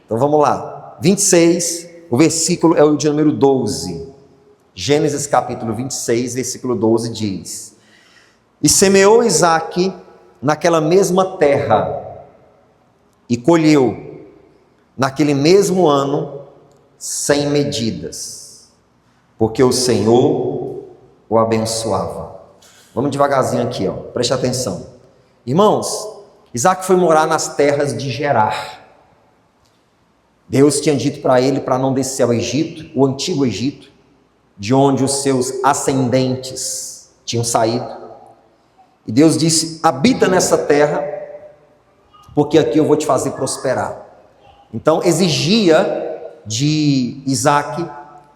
Então vamos lá. 26, o versículo é o de número 12. Gênesis capítulo 26, versículo 12 diz: E semeou Isaque naquela mesma terra, e colheu naquele mesmo ano 100 medidas, porque o Senhor o abençoava. Vamos devagarzinho aqui, preste atenção. Irmãos, Isaque foi morar nas terras de Gerar. Deus tinha dito para ele para não descer ao Egito, o antigo Egito, de onde os seus ascendentes tinham saído. E Deus disse: habita nessa terra, porque aqui eu vou te fazer prosperar. Então exigia de Isaque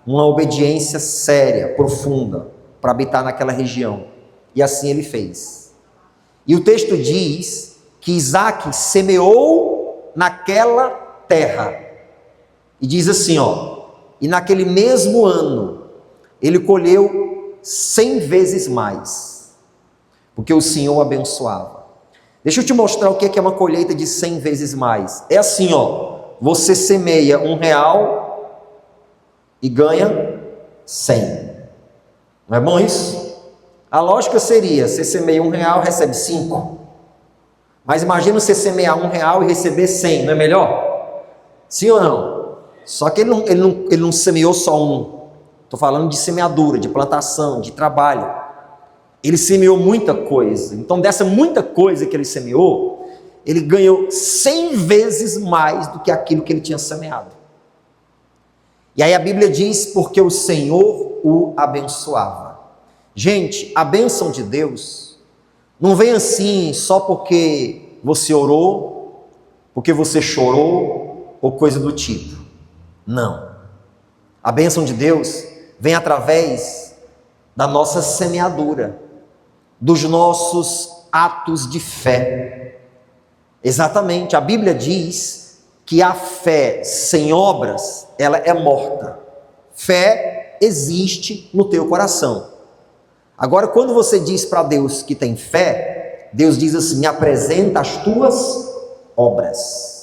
uma obediência séria, profunda, para habitar naquela região. E assim ele fez. E o texto diz que Isaque semeou naquela terra. E diz assim, e naquele mesmo ano, ele colheu 100 vezes mais, porque o Senhor o abençoava. Deixa eu te mostrar o que é uma colheita de 100 vezes mais. É assim, você semeia R$1 e ganha 100. Não é bom isso? A lógica seria, você semeia R$1, recebe 5. Mas imagina você semear R$1 e receber 100, não é melhor? Sim ou não? Só que ele não semeou só um. Estou falando de semeadura, de plantação, de trabalho. Ele semeou muita coisa. Então dessa muita coisa que ele semeou, ele ganhou 100 vezes mais do que aquilo que ele tinha semeado. E aí a Bíblia diz, porque o Senhor o abençoava. Gente, a bênção de Deus não vem assim só porque você orou, porque você chorou, ou coisa do tipo. Não. A bênção de Deus vem através da nossa semeadura, dos nossos atos de fé. Exatamente, a Bíblia diz que a fé sem obras, ela é morta. Fé existe no teu coração. Agora, quando você diz para Deus que tem fé, Deus diz assim: me apresenta as tuas obras.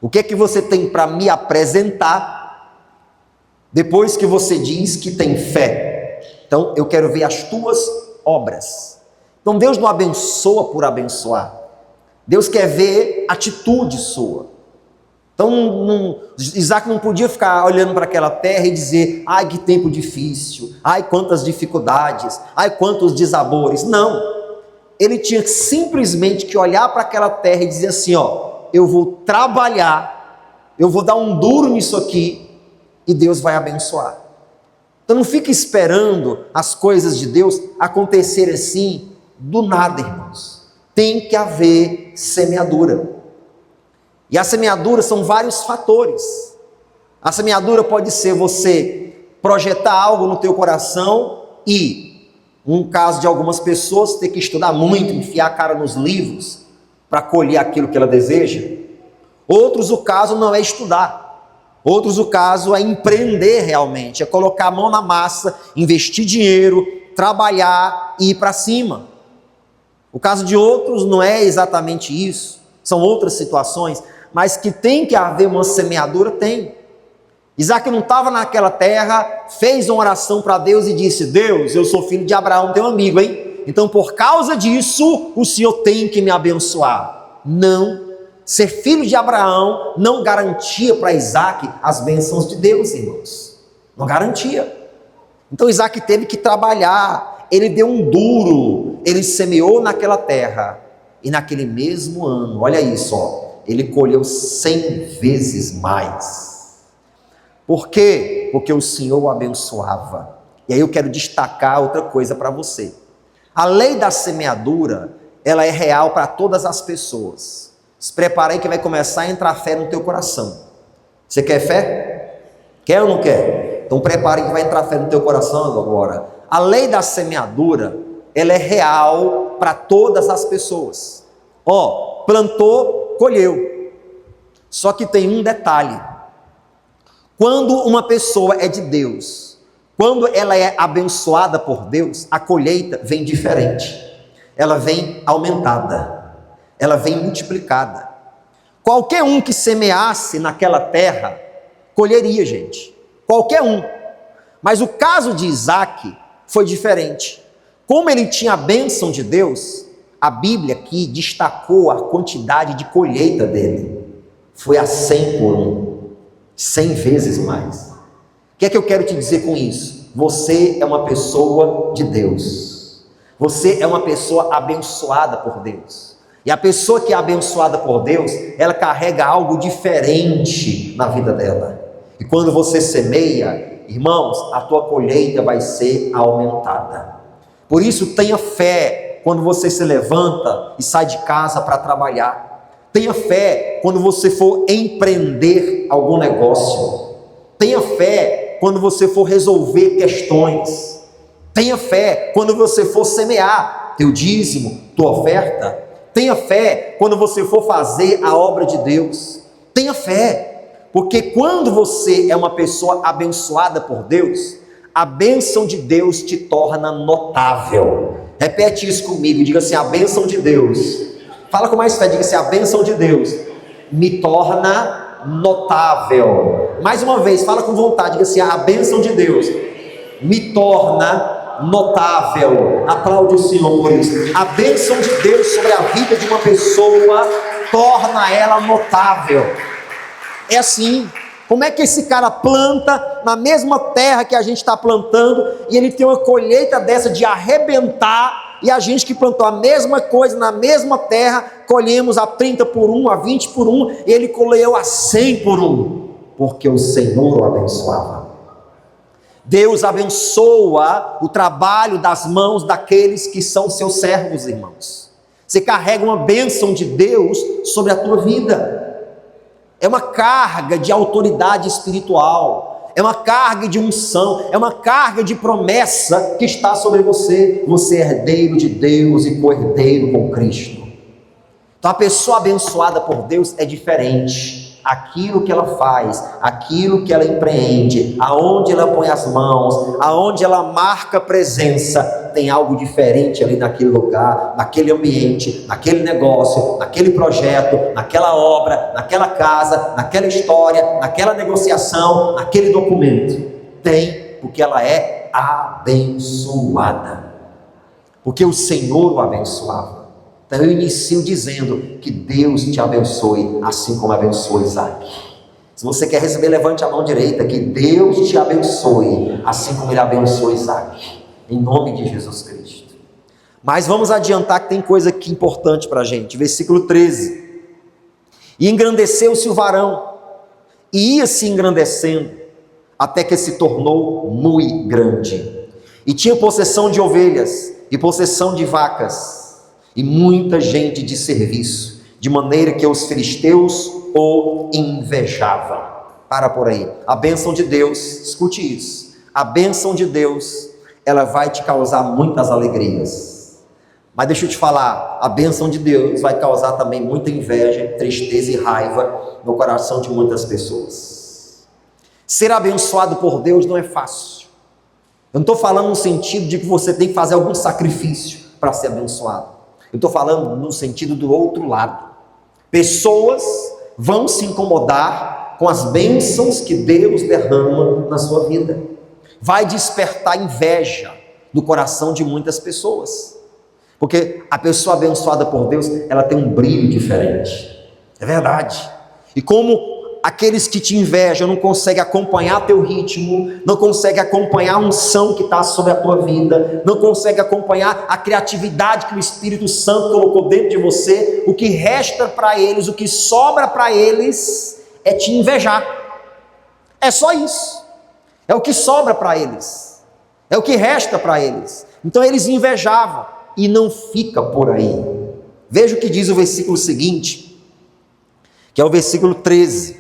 O que é que você tem para me apresentar depois que você diz que tem fé? Então, eu quero ver as tuas obras. Então, Deus não abençoa por abençoar. Deus quer ver atitude sua. Então, Isaque não podia ficar olhando para aquela terra e dizer: ai, que tempo difícil, ai, quantas dificuldades, ai, quantos desabores. Não. Ele tinha simplesmente que olhar para aquela terra e dizer assim: eu vou trabalhar, eu vou dar um duro nisso aqui, e Deus vai abençoar. Então não fique esperando as coisas de Deus acontecerem assim, do nada, irmãos. Tem que haver semeadura. E a semeadura são vários fatores. A semeadura pode ser você projetar algo no teu coração e, no caso de algumas pessoas, ter que estudar muito, enfiar a cara nos livros para colher aquilo que ela deseja. Outros, o caso não é estudar. Outros, o caso é empreender realmente, é colocar a mão na massa, investir dinheiro, trabalhar e ir para cima. O caso de outros não é exatamente isso, são outras situações, mas que tem que haver uma semeadura, tem. Isaque não estava naquela terra, fez uma oração para Deus e disse: Deus, eu sou filho de Abraão, teu amigo, hein? Então por causa disso, o Senhor tem que me abençoar. Não. Ser filho de Abraão não garantia para Isaque as bênçãos de Deus, irmãos. Não garantia. Então Isaque teve que trabalhar, ele deu um duro, ele semeou naquela terra, e naquele mesmo ano, olha isso, ele colheu 100 vezes mais. Por quê? Porque o Senhor o abençoava. E aí eu quero destacar outra coisa para você. A lei da semeadura, ela é real para todas as pessoas. Se prepara aí que vai começar a entrar fé no teu coração. Você quer fé? Quer ou não quer? Então prepara aí que vai entrar fé no teu coração agora. A lei da semeadura, ela é real para todas as pessoas. Plantou, colheu. Só que tem um detalhe. Quando uma pessoa é de Deus, quando ela é abençoada por Deus, a colheita vem diferente. Ela vem aumentada. Ela vem multiplicada. Qualquer um que semeasse naquela terra, colheria, gente. Qualquer um. Mas o caso de Isaac foi diferente. Como ele tinha a bênção de Deus, a Bíblia aqui destacou a quantidade de colheita dele. Foi a 100 por 1. 100 vezes mais. O que é que eu quero te dizer com isso? Você é uma pessoa de Deus. Você é uma pessoa abençoada por Deus. E a pessoa que é abençoada por Deus, ela carrega algo diferente na vida dela. E quando você semeia, irmãos, a tua colheita vai ser aumentada. Por isso, tenha fé quando você se levanta e sai de casa para trabalhar. Tenha fé quando você for empreender algum negócio. Tenha fé quando você for resolver questões. Tenha fé quando você for semear teu dízimo, tua oferta. Tenha fé quando você for fazer a obra de Deus. Tenha fé, porque quando você é uma pessoa abençoada por Deus, a bênção de Deus te torna notável. Repete isso comigo, diga assim: a bênção de Deus. Fala com mais fé, diga assim: a bênção de Deus me torna notável. Mais uma vez, fala com vontade, diga assim: a bênção de Deus me torna notável. Aplaude os senhores. A bênção de Deus sobre a vida de uma pessoa torna ela notável. É assim. Como é que esse cara planta na mesma terra que a gente está plantando e ele tem uma colheita dessa de arrebentar, e a gente que plantou a mesma coisa na mesma terra, colhemos a 30 por 1, a 20 por 1, e ele colheu a 100 por 1, porque o Senhor o abençoava. Deus abençoa o trabalho das mãos daqueles que são seus servos, irmãos. Você carrega uma bênção de Deus sobre a tua vida. É uma carga de autoridade espiritual, é uma carga de unção, é uma carga de promessa que está sobre você. Você é herdeiro de Deus e co-herdeiro com Cristo. Então a pessoa abençoada por Deus é diferente. Aquilo que ela faz, aquilo que ela empreende, aonde ela põe as mãos, aonde ela marca presença, tem algo diferente ali naquele lugar, naquele ambiente, naquele negócio, naquele projeto, naquela obra, naquela casa, naquela história, naquela negociação, naquele documento. Tem, porque ela é abençoada, porque o Senhor o abençoava. Então eu inicio dizendo que Deus te abençoe, assim como abençoou Isaac. Se você quer receber, levante a mão direita, que Deus te abençoe, assim como ele abençoou Isaac, em nome de Jesus Cristo. Mas vamos adiantar que tem coisa aqui importante para a gente. Versículo 13: e engrandeceu-se o varão, e ia se engrandecendo, até que se tornou muito grande, e tinha possessão de ovelhas, e possessão de vacas, e muita gente de serviço, de maneira que os filisteus o invejavam. Para por aí. A bênção de Deus, escute isso, a bênção de Deus, ela vai te causar muitas alegrias, mas deixa eu te falar, a bênção de Deus vai causar também muita inveja, tristeza e raiva no coração de muitas pessoas. Ser abençoado por Deus não é fácil. Eu não estou falando no sentido de que você tem que fazer algum sacrifício para ser abençoado. Eu estou falando no sentido do outro lado. Pessoas vão se incomodar com as bênçãos que Deus derrama na sua vida. Vai despertar inveja no coração de muitas pessoas. Porque a pessoa abençoada por Deus, ela tem um brilho diferente. É verdade. E como aqueles que te invejam não conseguem acompanhar teu ritmo, não conseguem acompanhar a unção que está sobre a tua vida, não conseguem acompanhar a criatividade que o Espírito Santo colocou dentro de você, o que resta para eles, o que sobra para eles é te invejar. É só isso. É o que sobra para eles. É o que resta para eles. Então eles invejavam, e não fica por aí. Veja o que diz o versículo seguinte, que é o versículo 13.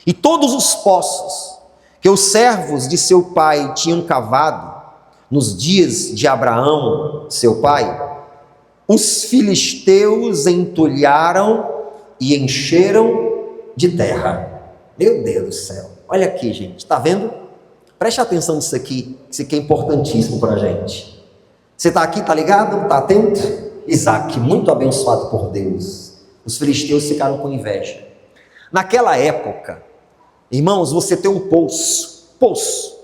E todos os poços que os servos de seu pai tinham cavado nos dias de Abraão, seu pai, os filisteus entulharam e encheram de terra. Meu Deus do céu, olha aqui, gente, está vendo? Preste atenção nisso aqui, isso aqui é importantíssimo para a gente. Você está aqui, está ligado? Está atento? Isaac, muito abençoado por Deus. Os filisteus ficaram com inveja. Naquela época, irmãos, você ter um poço,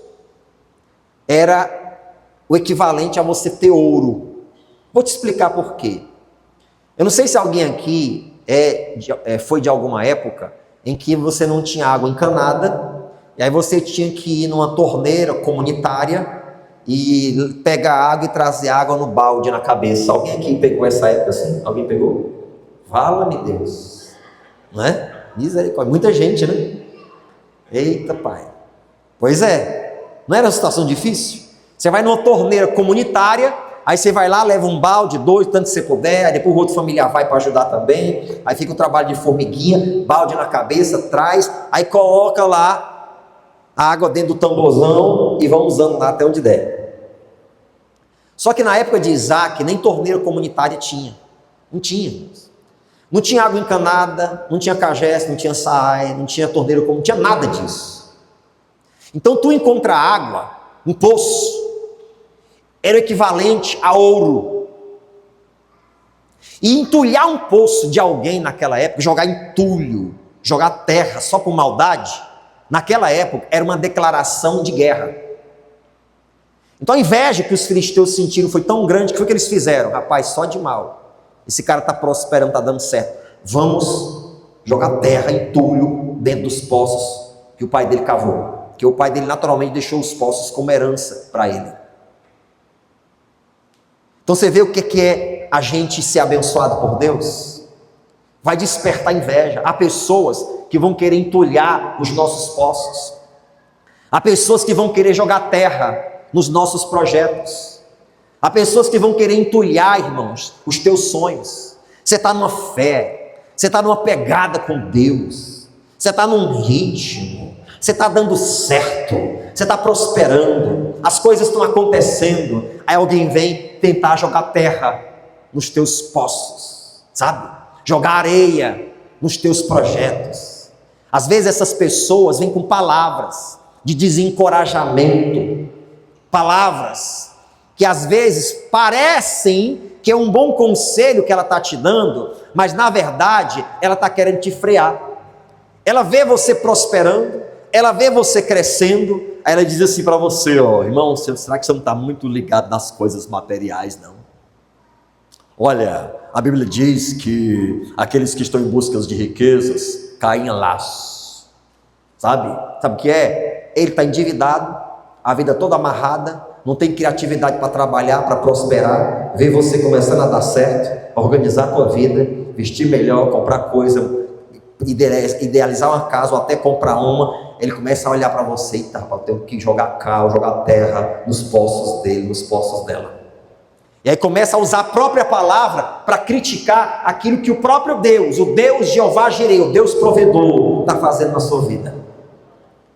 era o equivalente a você ter ouro. Vou te explicar por quê. Eu não sei se alguém aqui foi de alguma época em que você não tinha água encanada, e aí você tinha que ir numa torneira comunitária e pegar água e trazer água no balde na cabeça. Alguém aqui pegou essa época assim? Alguém pegou? Fala-me Deus, não é? Misericórdia, muita gente, né? Eita pai, pois é, não era uma situação difícil? Você vai numa torneira comunitária, aí você vai lá, leva um balde, 2, tanto que você puder, aí depois o outro familiar vai para ajudar também, aí fica o trabalho de formiguinha, balde na cabeça, traz, aí coloca lá a água dentro do tamborzão e vão usando lá até onde der. Só que na época de Isaac, nem torneira comunitária tinha, não tinha. Não tinha água encanada, não tinha cajés, não tinha saai, não tinha torneira comum, não tinha nada disso. Então tu encontra água, um poço, era o equivalente a ouro. E entulhar um poço de alguém naquela época, jogar entulho, jogar terra só por maldade, naquela época era uma declaração de guerra. Então a inveja que os filisteus sentiram foi tão grande que foi o que eles fizeram. Rapaz, só de mal. Esse cara está prosperando, está dando certo. Vamos jogar terra, entulho dentro dos poços que o pai dele cavou. Porque o pai dele naturalmente deixou os poços como herança para ele. Então você vê o que é a gente ser abençoado por Deus? Vai despertar inveja. Há pessoas que vão querer entulhar os nossos poços. Há pessoas que vão querer jogar terra nos nossos projetos. Há pessoas que vão querer entulhar, irmãos, os teus sonhos. Você está numa fé, você está numa pegada com Deus, você está num ritmo, você está dando certo, você está prosperando, as coisas estão acontecendo, aí alguém vem tentar jogar terra nos teus poços, sabe? Jogar areia nos teus projetos. Às vezes essas pessoas vêm com palavras de desencorajamento, palavras que às vezes parecem que é um bom conselho que ela está te dando, mas na verdade ela está querendo te frear. Ela vê você prosperando, ela vê você crescendo, aí ela diz assim para você, ó, irmão, será que você não está muito ligado nas coisas materiais, não? Olha, a Bíblia diz que aqueles que estão em busca de riquezas caem em laços, sabe o que é? Ele está endividado, a vida toda amarrada, não tem criatividade para trabalhar, para prosperar, ver você começando a dar certo, organizar a tua vida, vestir melhor, comprar coisa, idealizar uma casa ou até comprar uma, ele começa a olhar para você e tá, rapaz, eu tenho que jogar cal, jogar terra nos poços dele, nos poços dela. E aí começa a usar a própria palavra para criticar aquilo que o próprio Deus, o Deus Jeová Jireh, o Deus provedor, está fazendo na sua vida.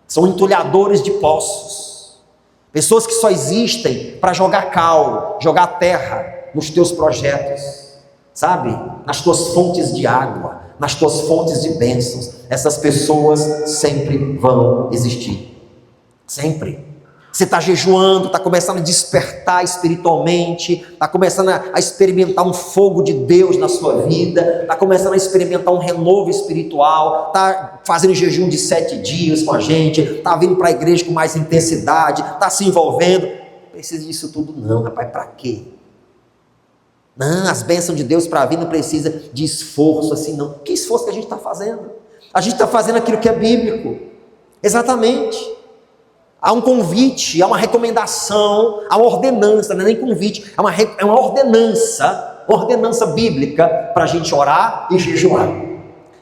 São entulhadores de poços. Pessoas que só existem para jogar cal, jogar terra nos teus projetos, sabe? Nas tuas fontes de água, nas tuas fontes de bênçãos. Essas pessoas sempre vão existir. Sempre. Você está jejuando, está começando a despertar espiritualmente, está começando a experimentar um fogo de Deus na sua vida, está começando a experimentar um renovo espiritual, está fazendo jejum de 7 dias com a gente, está vindo para a igreja com mais intensidade, está se envolvendo. Não precisa disso tudo não, rapaz, para quê? Não, as bênçãos de Deus para vir não precisa de esforço assim não. Que esforço que a gente está fazendo? A gente está fazendo aquilo que é bíblico, exatamente. Há um convite, há uma recomendação, há uma ordenança, não é nem convite, é uma ordenança bíblica para a gente orar e jejuar.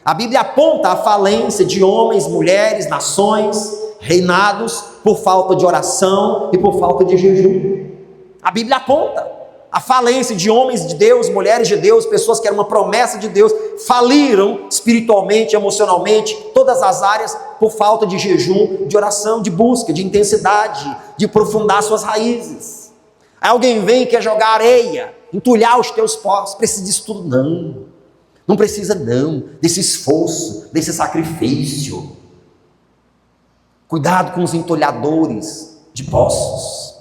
A Bíblia aponta a falência de homens, mulheres, nações, reinados, por falta de oração e por falta de jejum. A Bíblia aponta a falência de homens de Deus, mulheres de Deus, pessoas que eram uma promessa de Deus, faliram espiritualmente, emocionalmente, todas as áreas, por falta de jejum, de oração, de busca, de intensidade, de aprofundar suas raízes. Aí alguém vem e quer jogar areia, entulhar os teus poços, precisa disso tudo? Não precisa não, desse esforço, desse sacrifício. Cuidado com os entulhadores de poços.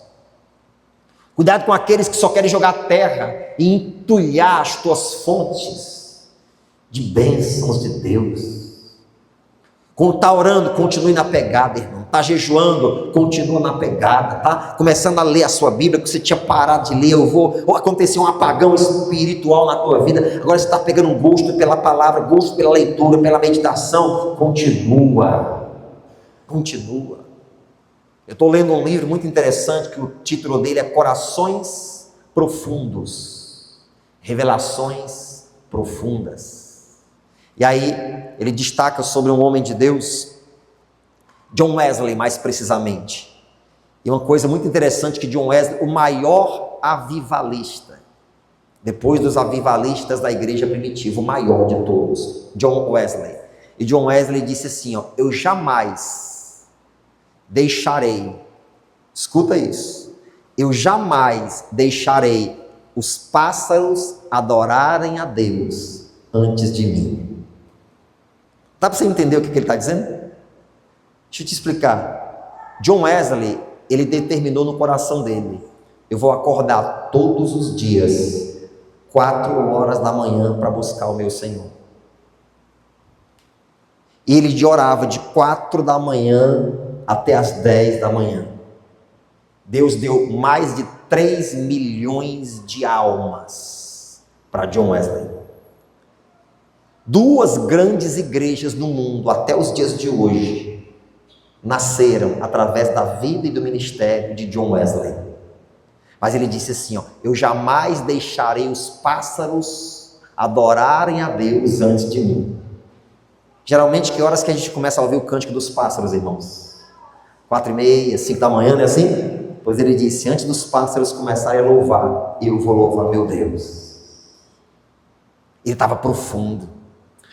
Cuidado com aqueles que só querem jogar terra e entulhar as tuas fontes. de bênçãos de Deus. Quando está orando, continue na pegada, irmão. Está jejuando, continua na pegada. Está começando a ler a sua Bíblia, que você tinha parado de ler. Ou aconteceu um apagão espiritual na tua vida. Agora você está pegando um gosto pela palavra, gosto pela leitura, pela meditação. Continua. Eu estou lendo um livro muito interessante, que o título dele é Corações Profundos. Revelações profundas. E aí, ele destaca sobre um homem de Deus, John Wesley, mais precisamente. E uma coisa muito interessante, que John Wesley, o maior avivalista, depois dos avivalistas da igreja primitiva, o maior de todos, John Wesley. E John Wesley disse assim, eu jamais deixarei, escuta isso, eu jamais deixarei os pássaros adorarem a Deus antes de mim. Dá para você entender o que ele está dizendo? Deixa eu te explicar. John Wesley, ele determinou no coração dele, eu vou acordar todos os dias, 4 horas da manhã, para buscar o meu Senhor. E ele orava de 4 da manhã até as 10 da manhã. Deus deu mais de 3 milhões de almas para John Wesley. 2 grandes igrejas no mundo, até os dias de hoje, nasceram através da vida e do ministério de John Wesley. Mas ele disse assim, eu jamais deixarei os pássaros adorarem a Deus antes de mim. Geralmente, que horas que a gente começa a ouvir o cântico dos pássaros, irmãos? 4h30, 5 da manhã, não é assim? Pois ele disse, antes dos pássaros começarem a louvar, eu vou louvar meu Deus. Ele estava profundo.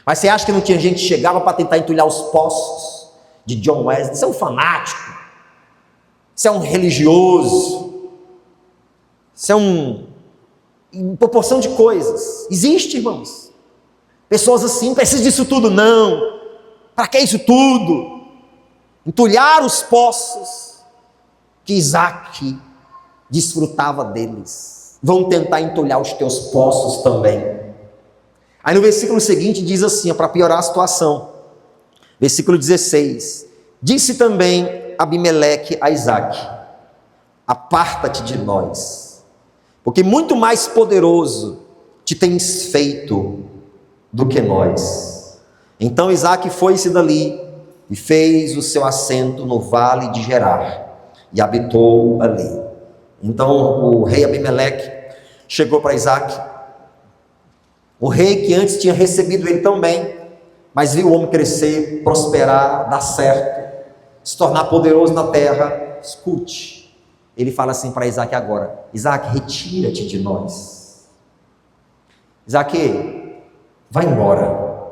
Mas você acha que não tinha gente que chegava para tentar entulhar os poços de John Wesley? Você é um fanático, você é um religioso, você é em proporção de coisas. Existe, irmãos, pessoas assim, precisa disso tudo, não. Para que isso tudo? Entulhar os poços que Isaac desfrutava deles. Vão tentar entulhar os teus poços também. Aí no versículo seguinte diz assim, para piorar a situação, versículo 16, disse também Abimeleque a Isaac, aparta-te de nós, porque muito mais poderoso te tens feito do que nós. Então Isaac foi-se dali e fez o seu assento no vale de Gerar e habitou ali. Então o rei Abimeleque chegou para Isaac, o rei que antes tinha recebido ele tão bem, mas viu o homem crescer, prosperar, dar certo, se tornar poderoso na terra. Escute, ele fala assim para Isaac agora, Isaac, retira-te de nós. Isaac, vai embora,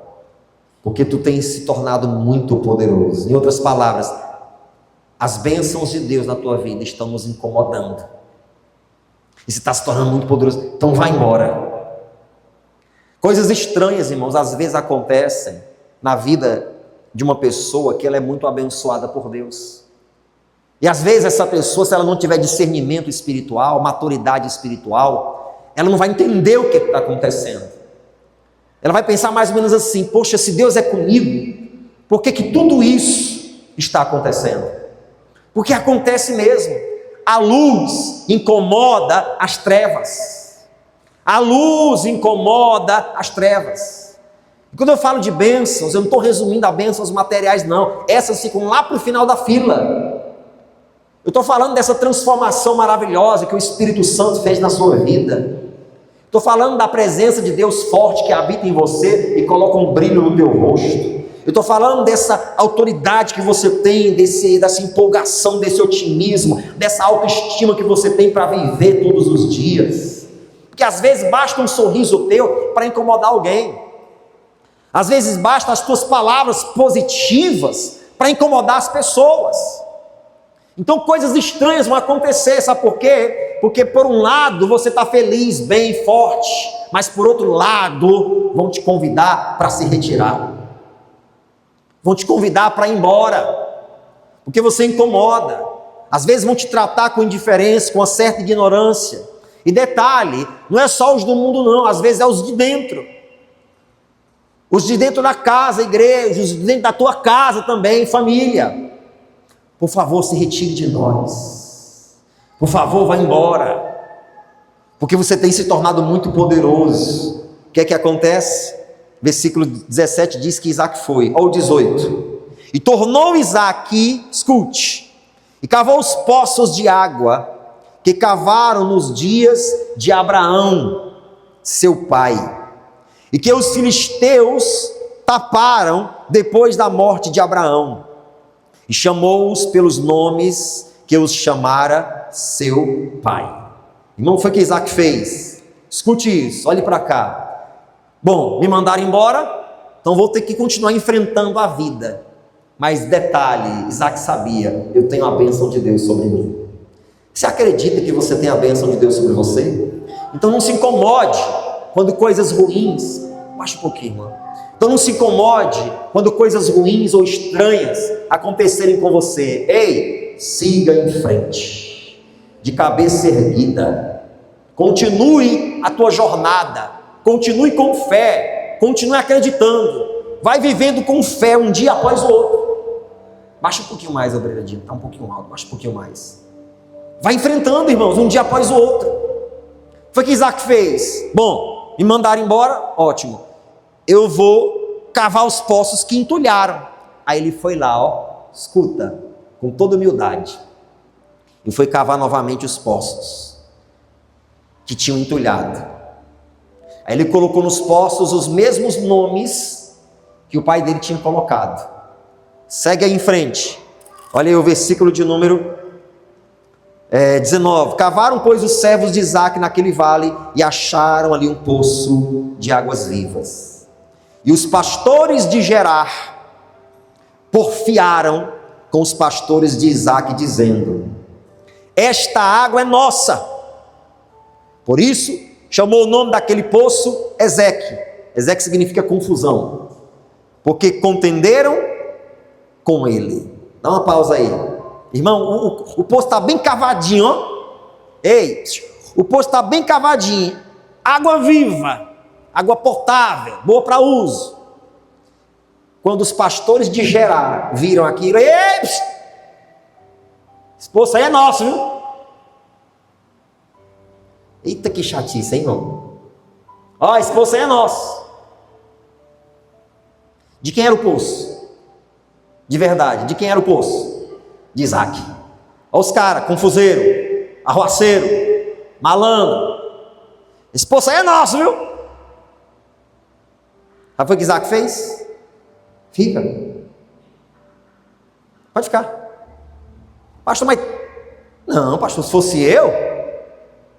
porque tu tens se tornado muito poderoso. Em outras palavras, as bênçãos de Deus na tua vida estão nos incomodando, e você está se tornando muito poderoso, então vai embora. Coisas estranhas, irmãos, às vezes acontecem na vida de uma pessoa que ela é muito abençoada por Deus. E às vezes essa pessoa, se ela não tiver discernimento espiritual, maturidade espiritual, ela não vai entender o que está acontecendo. Ela vai pensar mais ou menos assim, poxa, se Deus é comigo, por que tudo isso está acontecendo? Porque acontece mesmo. A luz incomoda as trevas. A luz incomoda as trevas. E quando eu falo de bênçãos, eu não estou resumindo a bênçãos materiais, não. Essas ficam lá para o final da fila. Eu estou falando dessa transformação maravilhosa que o Espírito Santo fez na sua vida. Estou falando da presença de Deus forte que habita em você e coloca um brilho no teu rosto. Eu estou falando dessa autoridade que você tem, dessa empolgação, desse otimismo, dessa autoestima que você tem para viver todos os dias. Porque às vezes basta um sorriso teu para incomodar alguém. Às vezes basta as tuas palavras positivas para incomodar as pessoas. Então coisas estranhas vão acontecer, sabe por quê? Porque por um lado você está feliz, bem, forte, mas por outro lado vão te convidar para se retirar. Vão te convidar para ir embora, porque você incomoda. Às vezes vão te tratar com indiferença, com uma certa ignorância. E detalhe, não é só os do mundo não, às vezes é os de dentro. Os de dentro da casa, igreja, os de dentro da tua casa também, família. Por favor, se retire de nós. Por favor, vá embora. Porque você tem se tornado muito poderoso. O que é que acontece? Versículo 17 diz que Isaac foi, ou 18. E tornou Isaac, escute, e cavou os poços de água que cavaram nos dias de Abraão, seu pai, e que os filisteus taparam depois da morte de Abraão, e chamou-os pelos nomes que os chamara seu pai. Irmão, foi o que Isaac fez. Escute isso, olhe para cá. Bom, me mandaram embora, então vou ter que continuar enfrentando a vida. Mas detalhe, Isaac sabia, eu tenho a bênção de Deus sobre mim. Você acredita que você tem a bênção de Deus sobre você? Então não se incomode quando coisas ruins, baixa um pouquinho, irmão. Então não se incomode quando coisas ruins ou estranhas acontecerem com você. Ei, siga em frente, de cabeça erguida. Continue a tua jornada, continue com fé, continue acreditando. Vai vivendo com fé um dia após o outro. Baixa um pouquinho mais, obreiradinho, está um pouquinho alto, baixa um pouquinho mais. Vai enfrentando, irmãos, um dia após o outro. Foi o que Isaac fez. Bom, me mandaram embora, ótimo. Eu vou cavar os poços que entulharam. Aí ele foi lá, ó, escuta, com toda humildade, e foi cavar novamente os poços que tinham entulhado. Aí ele colocou nos poços os mesmos nomes que o pai dele tinha colocado. Segue aí em frente. Olha aí o versículo de número 19. Cavaram, pois, os servos de Isaac naquele vale e acharam ali um poço de águas vivas. E os pastores de Gerar porfiaram com os pastores de Isaac, dizendo: esta água é nossa. Por isso chamou o nome daquele poço Ezeque. Ezeque significa confusão, porque contenderam com ele. Dá uma pausa aí, irmão. O poço está bem cavadinho, ó. Ei, o poço está bem cavadinho. Água viva, água potável, boa para uso. Quando os pastores de Gerar viram aquilo, ei, esse poço aí é nosso, viu? Eita, que chatice, hein, irmão? Ó, esse poço aí é nosso. De quem era o poço? De verdade, de quem era o poço? De Isaac. Olha os caras, confuseiro, arruaceiro, malandro. Esse poço aí é nosso, viu? Sabe o que Isaac fez? Fica. Pode ficar. Pastor, mas... não, pastor, se fosse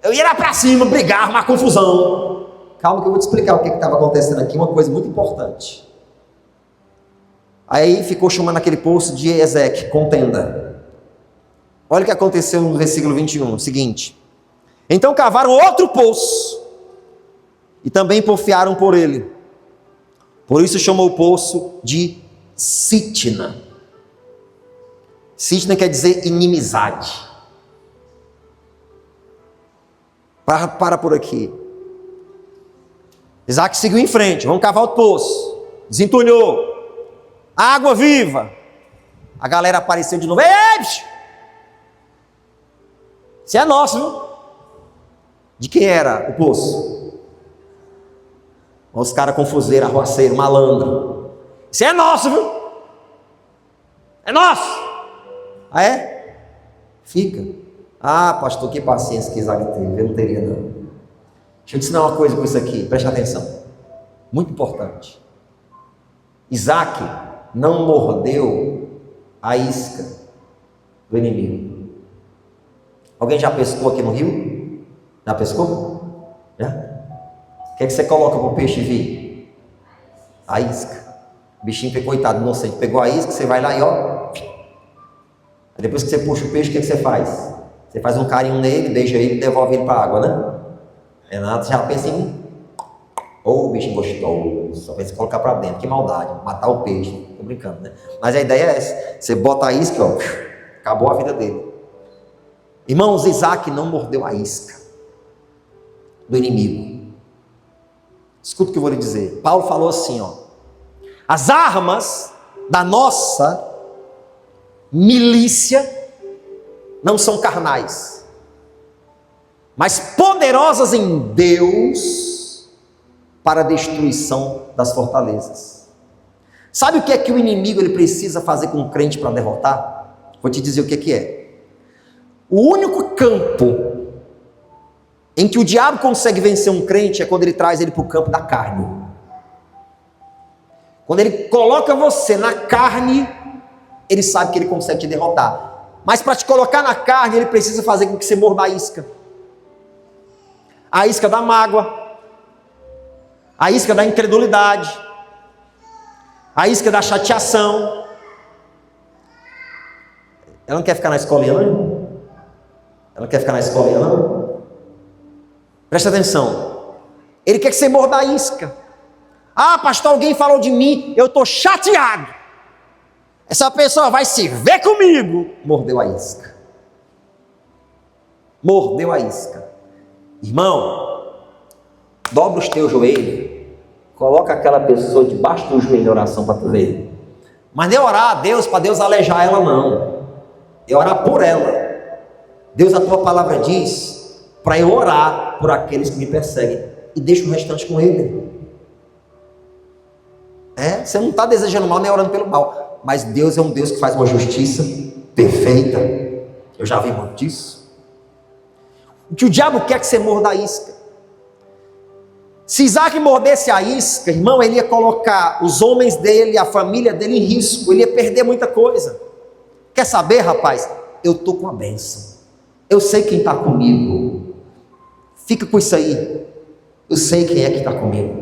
eu ia lá para cima, brigar, arrumar confusão. Calma que eu vou te explicar o que estava acontecendo aqui, uma coisa muito importante. Aí ficou chamando aquele poço de Ezeque, contenda. Olha o que aconteceu no versículo 21, o seguinte: então cavaram outro poço, e também porfiaram por ele. Por isso chamou o poço de Sitna. Sitna quer dizer inimizade. Para por aqui. Isaac seguiu em frente, vamos cavar outro poço. Desentulhou. Água viva. A galera apareceu de novo. Ei, isso é nosso, viu? De quem era o poço? Os caras confuseiros, arruaceiro, malandro. Isso é nosso, viu? É nosso. Ah, é? Fica. Ah, pastor, que paciência que Isaac teve. Eu não teria, não. Deixa eu te ensinar uma coisa com isso aqui. Preste atenção. Muito importante. Isaac não mordeu a isca do inimigo. Alguém já pescou aqui no rio? Já pescou? Já? O que é que você coloca para o peixe vir? A isca. O bichinho, coitado, inocente, pegou a isca, você vai lá e ó. Aí depois que você puxa o peixe, o que é que você faz? Você faz um carinho nele, beija ele e devolve ele para a água, né? Renato já pensa em mim. Ô, bichinho gostoso, só pensa em colocar para dentro, que maldade, matar o peixe. Tô brincando, né? Mas a ideia é essa: você bota a isca, ó, acabou a vida dele. Irmãos, Isaac não mordeu a isca do inimigo. Escuta o que eu vou lhe dizer. Paulo falou assim, ó: As armas da nossa milícia não são carnais, mas poderosas em Deus para a destruição das fortalezas. Sabe o que é que o inimigo ele precisa fazer com o crente para derrotar? Vou te dizer o que é. O único campo em que o diabo consegue vencer um crente é quando ele traz ele para o campo da carne. Quando ele coloca você na carne, ele sabe que ele consegue te derrotar. Mas para te colocar na carne, ele precisa fazer com que você morda a isca. A isca da mágoa, a isca da incredulidade, a isca da chateação. Ela não quer ficar na escolinha, não? Ela não quer ficar na escolinha, não? Presta atenção. Ele quer que você morda a isca. Ah, pastor, alguém falou de mim, eu estou chateado. Essa pessoa vai se ver comigo. Mordeu a isca. Mordeu a isca. Irmão, dobra os teus joelhos. Coloca aquela pessoa debaixo do joelho em oração para tu ver. Mas não é orar a Deus para Deus alejar ela, não. É orar por ela. Deus, a tua palavra diz para eu orar por aqueles que me perseguem. E deixa o restante com ele. Você não está desejando mal nem orando pelo mal. Mas Deus é um Deus que faz uma justiça perfeita. Eu já vi muito disso. O que o diabo quer que você morda a isca. Se Isaac mordesse a isca, irmão, ele ia colocar os homens dele, a família dele em risco. Ele ia perder muita coisa. Quer saber, rapaz? Eu estou com a bênção. Eu sei quem está comigo. Fica com isso aí. Eu sei quem é que está comigo.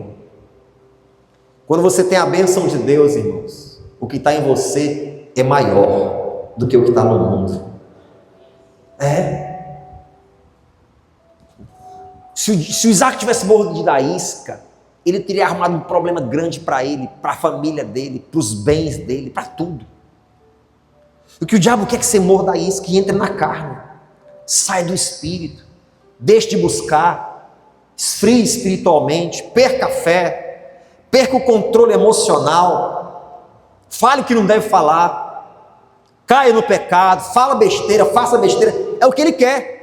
Quando você tem a bênção de Deus, irmãos, o que está em você é maior do que o que está no mundo. Se o Isaac tivesse mordido a isca, ele teria arrumado um problema grande para ele, para a família dele, para os bens dele, para tudo. O que o diabo quer que você morda a isca e entre na carne, sai do espírito, deixe de buscar, esfrie espiritualmente, perca a fé, perca o controle emocional, fale o que não deve falar, caia no pecado, fala besteira, faça besteira, é o que ele quer.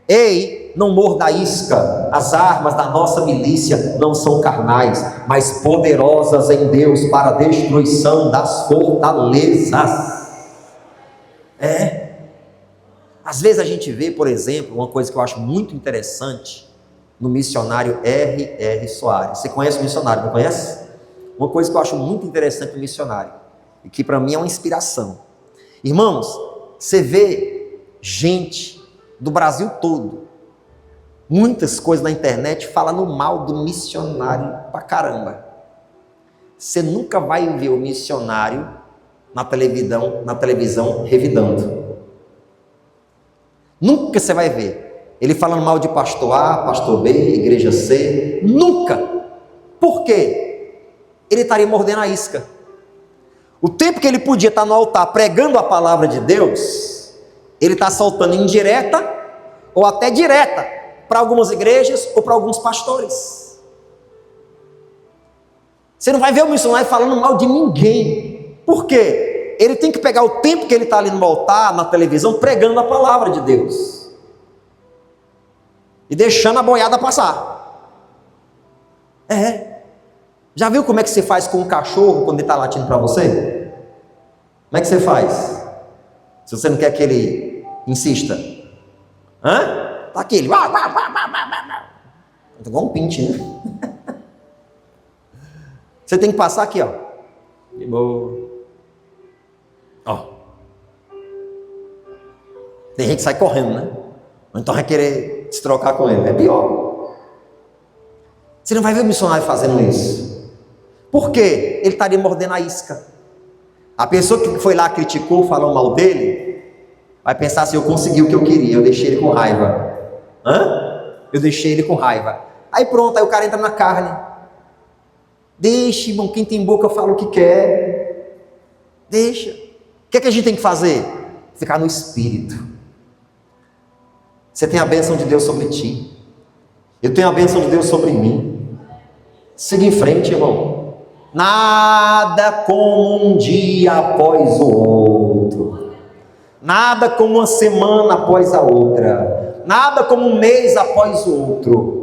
Ei, não morda a isca. As armas da nossa milícia não são carnais, mas poderosas em Deus para a destruição das fortalezas. Às vezes a gente vê, por exemplo, uma coisa que eu acho muito interessante no missionário R.R. Soares. Você conhece o missionário, não conhece? Uma coisa que eu acho muito interessante no missionário, e que para mim é uma inspiração. Irmãos, você vê gente do Brasil todo, muitas coisas na internet falando mal do missionário pra caramba. Você nunca vai ver o missionário na televisão revidando. Nunca você vai ver ele falando mal de pastor A, pastor B, igreja C. Nunca. Por quê? Ele estaria mordendo a isca. O tempo que ele podia estar no altar pregando a palavra de Deus, ele está soltando indireta ou até direta para algumas igrejas ou para alguns pastores. Você não vai ver o missionário falando mal de ninguém. Por quê? Ele tem que pegar o tempo que ele está ali no altar, na televisão, pregando a palavra de Deus e deixando a boiada passar. Já viu como é que você faz com um cachorro quando ele está latindo para você? Como é que você faz? Se você não quer que ele insista. Tá aqui, ele... igual um pinte, né? Você tem que passar aqui, ó. De boa. Ó. Tem gente que sai correndo, né? Ou então vai querer se trocar com ele. É pior. Você não vai ver o missionário fazendo isso. Por quê? Ele estaria mordendo a isca. A pessoa que foi lá, criticou, falou mal dele, vai pensar assim: eu consegui o que eu queria, eu deixei ele com raiva. Eu deixei ele com raiva. Aí pronto, aí o cara entra na carne. Deixa, irmão, quem tem boca fala o que quer. Deixa. O que é que a gente tem que fazer? Ficar no espírito. Você tem a bênção de Deus sobre ti. Eu tenho a bênção de Deus sobre mim. Siga em frente, irmão. Nada como um dia após o outro. Nada como uma semana após a outra. Nada como um mês após o outro.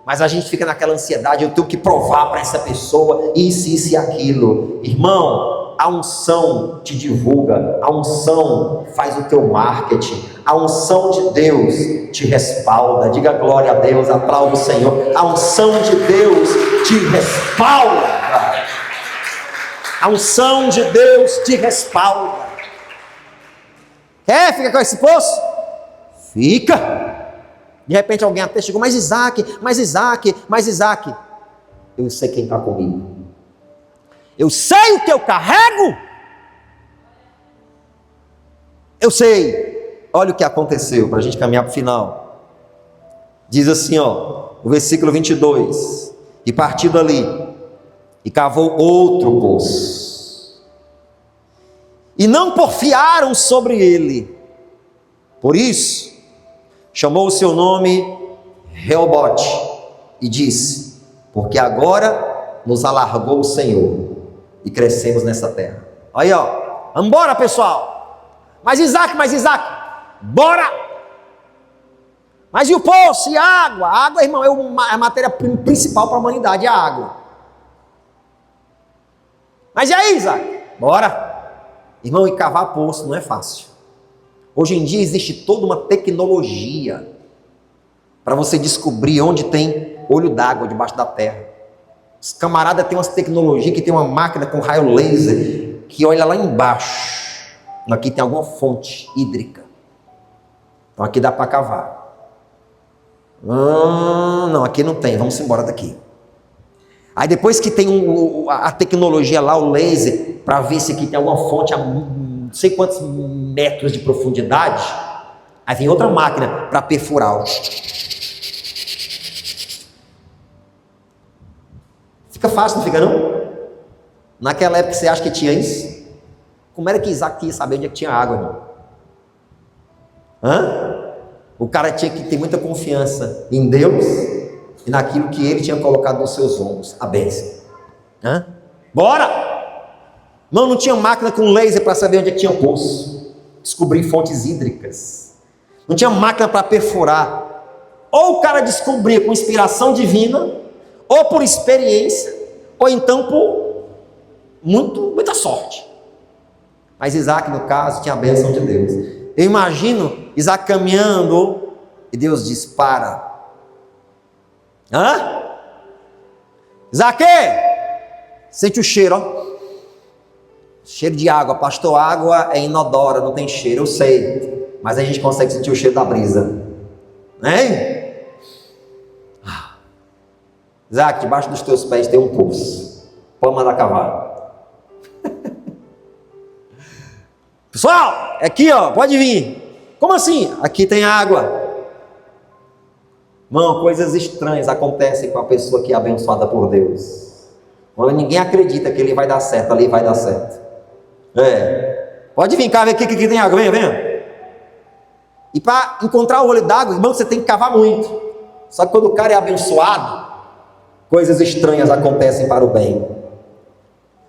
Mas a gente fica naquela ansiedade, eu tenho que provar para essa pessoa isso e aquilo. Irmão, a unção te divulga, a unção faz o teu marketing, a unção de Deus te respalda. Diga glória a Deus, aplauda o Senhor. A unção de Deus te respalda. A unção de Deus te respalda. Quer ficar com esse poço? Fica. De repente alguém até chegou, mas Isaac, eu sei quem está comigo. Eu sei o que eu carrego. Eu sei. Olha o que aconteceu, para a gente caminhar para o final. Diz assim, ó, o versículo 22. E partiu dali, e cavou outro poço. E não porfiaram sobre ele. Por isso, chamou o seu nome Reobote, e disse, porque agora nos alargou o Senhor, e crescemos nessa terra. Aí ó, vambora pessoal. Mas Isaac, bora. Mas e o poço, e a água? A água, irmão, é a matéria principal para a humanidade, é a água. Mas e aí, Isaac? Bora. Irmão, e cavar poço não é fácil. Hoje em dia existe toda uma tecnologia para você descobrir onde tem olho d'água debaixo da terra. Os camaradas têm umas tecnologias que tem uma máquina com raio laser que olha lá embaixo. Aqui tem alguma fonte hídrica. Então aqui dá para cavar. Não, aqui não tem, vamos embora daqui. Aí depois que tem a tecnologia lá, o laser, para ver se aqui tem alguma fonte a não sei quantos metros de profundidade, aí vem outra máquina para perfurar. Fica fácil, não fica não? Naquela época você acha que tinha isso? Como era que Isaac ia saber onde é que tinha água, irmão? O cara tinha que ter muita confiança em Deus e naquilo que ele tinha colocado nos seus ombros, a bênção. Bora! Não tinha máquina com laser para saber onde é que tinha poço, descobrir fontes hídricas. Não tinha máquina para perfurar. Ou o cara descobria com inspiração divina, ou por experiência, ou então por muita sorte. Mas Isaac, no caso, tinha a bênção de Deus. Eu imagino Isaac caminhando e Deus diz, para. Isaac, sente o cheiro, ó. Cheiro de água. Pastor, água é inodora, não tem cheiro, eu sei. Mas a gente consegue sentir o cheiro da brisa. Hein? Isaac, debaixo dos teus pés tem um poço. Pode mandar cavar. Pessoal, aqui ó, pode vir. Como assim? Aqui tem água. Irmão, coisas estranhas acontecem com a pessoa que é abençoada por Deus. Quando ninguém acredita que ele vai dar certo, ali vai dar certo. Pode vir cá, ver aqui que tem água, venha. E para encontrar o olho d'água, irmão, você tem que cavar muito. Só que quando o cara é abençoado, coisas estranhas acontecem para o bem.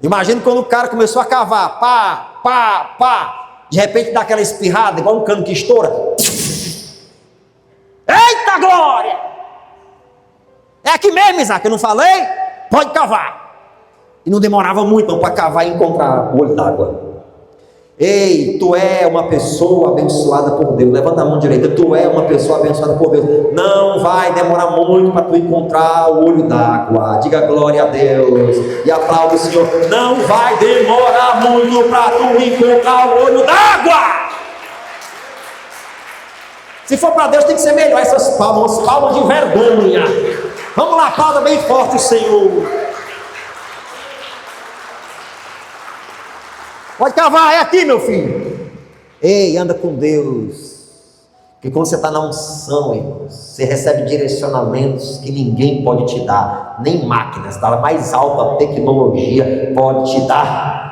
Imagina quando o cara começou a cavar, pá, de repente dá aquela espirrada, igual um cano que estoura. Eita glória! É aqui mesmo, Isaac, eu não falei? Pode cavar. E não demorava muito para cavar e encontrar o olho d'água. Ei, tu é uma pessoa abençoada por Deus. Levanta a mão direita. Tu é uma pessoa abençoada por Deus. Não vai demorar muito para tu encontrar o olho d'água. Diga glória a Deus e aplauda o Senhor. Não vai demorar muito para tu encontrar o olho d'água. Se for para Deus tem que ser melhor essas palmas de vergonha. Vamos lá, aplauda bem forte o Senhor. Pode cavar, é aqui, meu filho. Ei, anda com Deus. Porque quando você está na unção, irmãos, você recebe direcionamentos que ninguém pode te dar. Nem máquinas da mais alta tecnologia pode te dar.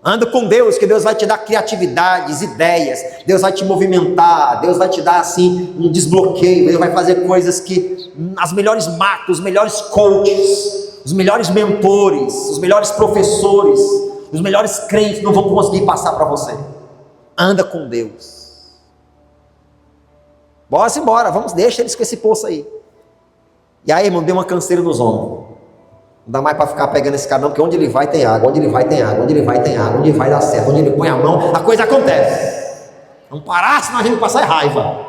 Anda com Deus, que Deus vai te dar criatividades, ideias. Deus vai te movimentar. Deus vai te dar, assim, um desbloqueio. Ele vai fazer coisas que as melhores máquinas, os melhores coaches os melhores mentores, os melhores professores, os melhores crentes não vão conseguir passar para você. Anda com Deus. Bora embora, vamos, deixa eles com esse poço aí. E aí, irmão, deu uma canseira nos ombros. Não dá mais para ficar pegando esse cara não, porque onde ele vai tem água, onde ele vai tem água, onde ele vai tem água, onde ele vai dar certo, onde ele põe a mão, a coisa acontece. Não parar, senão a gente passar raiva.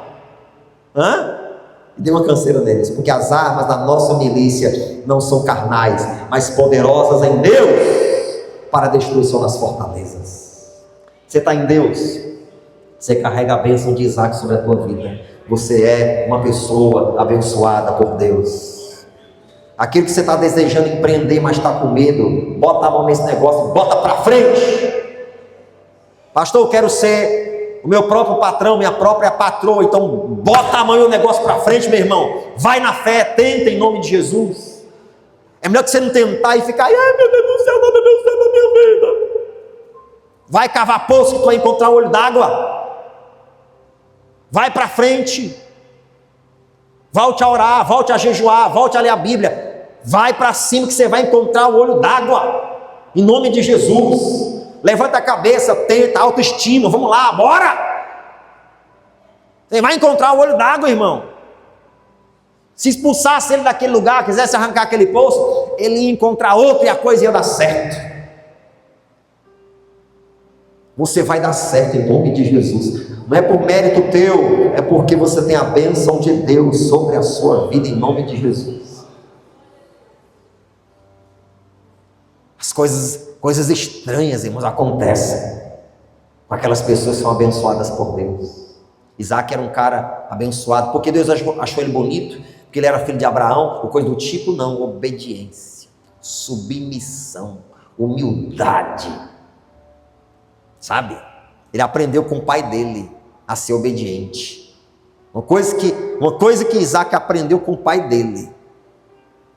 E deu uma canseira neles, porque as armas da nossa milícia não são carnais, mas poderosas em Deus, para a destruição das fortalezas. Você está em Deus, você carrega a bênção de Isaac sobre a tua vida. Você é uma pessoa abençoada por Deus. Aquilo que você está desejando empreender, mas está com medo, bota a mão nesse negócio, bota para frente. Pastor, eu quero ser o meu próprio patrão, minha própria patroa. Então bota a mão e o negócio para frente, meu irmão. Vai na fé, tenta em nome de Jesus. É melhor que você não tentar e ficar, ai meu Deus do céu, não, meu Deus do céu da minha vida. Vai cavar poço que tu vai encontrar o olho d'água. Vai para frente. Volte a orar, volte a jejuar, volte a ler a Bíblia. Vai para cima que você vai encontrar o olho d'água. Em nome de Jesus. Levanta a cabeça, tenta, autoestima. Vamos lá, bora. Você vai encontrar o olho d'água, irmão. Se expulsasse ele daquele lugar, quisesse arrancar aquele poço, ele ia encontrar outro e a coisa ia dar certo. Você vai dar certo em nome de Jesus. Não é por mérito teu, é porque você tem a bênção de Deus sobre a sua vida em nome de Jesus. As coisas estranhas, irmãos, acontecem com aquelas pessoas que são abençoadas por Deus. Isaac era um cara abençoado, porque Deus achou ele bonito, porque ele era filho de Abraão, ou coisa do tipo, não, obediência, submissão, humildade, sabe? Ele aprendeu com o pai dele a ser obediente. Uma coisa que Isaac aprendeu com o pai dele,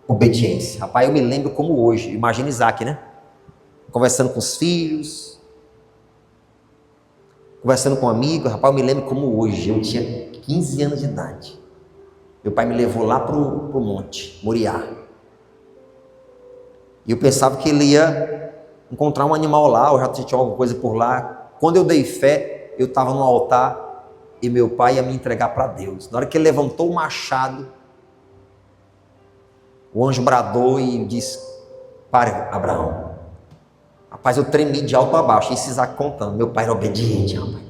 obediência. Rapaz, eu me lembro como hoje, imagina Isaac, né? Conversando com os filhos, conversando com um amigo. Rapaz, eu me lembro como hoje, eu tinha 15 anos de idade. Meu pai me levou lá pro monte, Moriá. E eu pensava que ele ia encontrar um animal lá, ou já tinha alguma coisa por lá. Quando eu dei fé, eu estava no altar e meu pai ia me entregar para Deus. Na hora que ele levantou o machado, o anjo bradou e disse: pare, Abraão. Rapaz, eu tremi de alto a baixo. Isso Isaac contando. Meu pai era obediente, rapaz.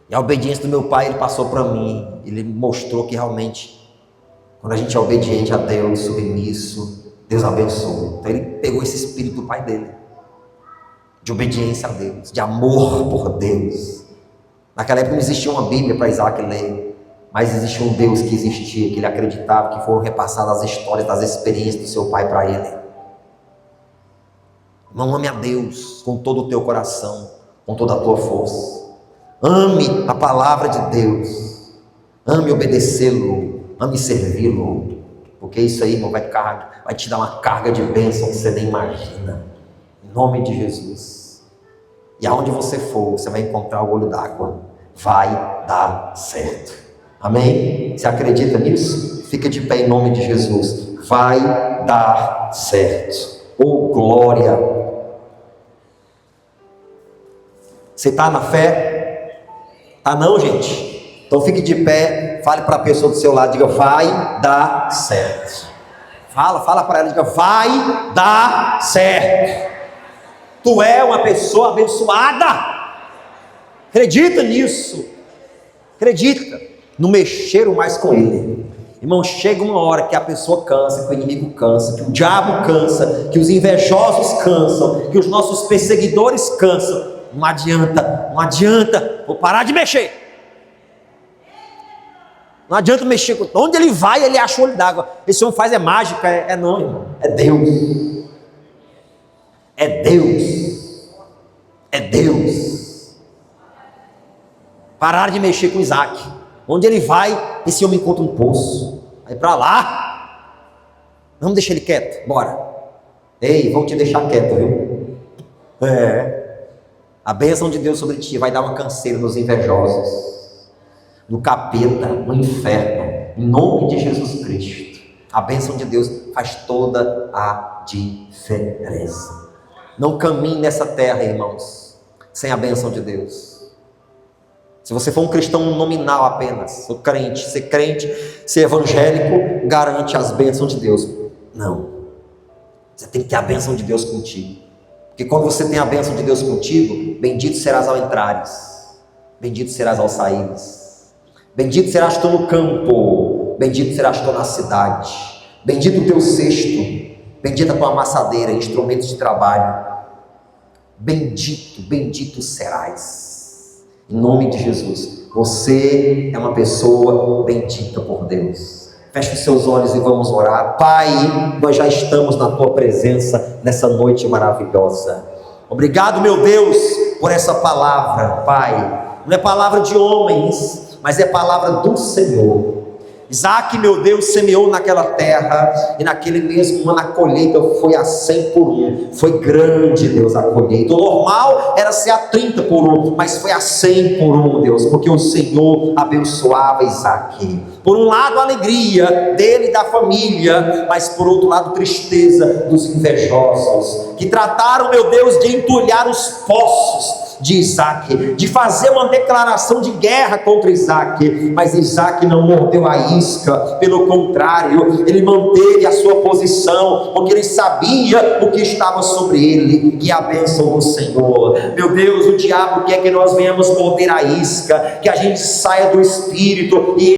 E a obediência do meu pai, ele passou para mim. Ele mostrou que realmente, quando a gente é obediente a Deus, submisso, Deus abençoa. Então ele pegou esse espírito do pai dele, de obediência a Deus, de amor por Deus. Naquela época não existia uma Bíblia para Isaac ler, mas existia um Deus que existia, que ele acreditava, que foram repassadas as histórias das experiências do seu pai para ele. Não ame a Deus com todo o teu coração, com toda a tua força. Ame a palavra de Deus, ame obedecê-lo, ame servi-lo, porque isso aí, irmão, vai te dar uma carga de bênção que você nem imagina. Em nome de Jesus. E aonde você for, você vai encontrar o olho d'água. Vai dar certo. Amém? Você acredita nisso? Fica de pé em nome de Jesus. Vai dar certo. Oh, glória! Você está na fé? Tá não, gente? Então fique de pé, fale para a pessoa do seu lado, diga: vai dar certo. Fala para ela, diga: vai dar certo. Tu é uma pessoa abençoada. Acredita nisso. Acredita. Não mexeram mais com ele. Irmão, chega uma hora que a pessoa cansa, que o inimigo cansa, que o diabo cansa, que os invejosos cansam, que os nossos perseguidores cansam. Não adianta. Vou parar de mexer. Não adianta mexer. Onde ele vai, ele acha o olho d'água. Esse homem faz mágica. Não, irmão. É Deus. É Deus. É Deus. Parar de mexer com Isaac. Onde ele vai, esse homem encontra um poço. Vai para lá. Vamos deixar ele quieto. Bora. Ei, vamos te deixar quieto, viu? A bênção de Deus sobre ti vai dar uma canseira nos invejosos, no capeta, no inferno. Em nome de Jesus Cristo. A bênção de Deus faz toda a diferença. Não caminhe nessa terra, irmãos, sem a bênção de Deus. Se você for um cristão nominal apenas, sou crente, ser evangélico, garante as bênçãos de Deus. Não. Você tem que ter a bênção de Deus contigo. Porque quando você tem a bênção de Deus contigo, bendito serás ao entrares, bendito serás ao saíres, bendito serás tu no campo, bendito serás tu na cidade, bendito o teu cesto, bendita a tua amassadeira, instrumentos de trabalho. Bendito, bendito serás. Em nome de Jesus, você é uma pessoa bendita por Deus. Feche os seus olhos e vamos orar. Pai, nós já estamos na tua presença nessa noite maravilhosa. Obrigado, meu Deus, por essa palavra, Pai. Não é palavra de homens, mas é palavra do Senhor. Isaac, meu Deus, semeou naquela terra, e naquele mesmo ano a colheita foi a 100 por 1, foi grande, Deus, a colheita. O normal era ser a 30 por 1, mas foi a 100 por 1, Deus, porque o Senhor abençoava Isaac. Por um lado a alegria dele e da família, mas por outro lado tristeza dos invejosos, que trataram, meu Deus, de entulhar os poços de Isaac, de fazer uma declaração de guerra contra Isaac, mas Isaac não mordeu a isca, pelo contrário, ele manteve a sua posição, porque ele sabia o que estava sobre ele, que é a bênção do Senhor. Meu Deus, o diabo quer que nós venhamos morder a isca, que a gente saia do espírito e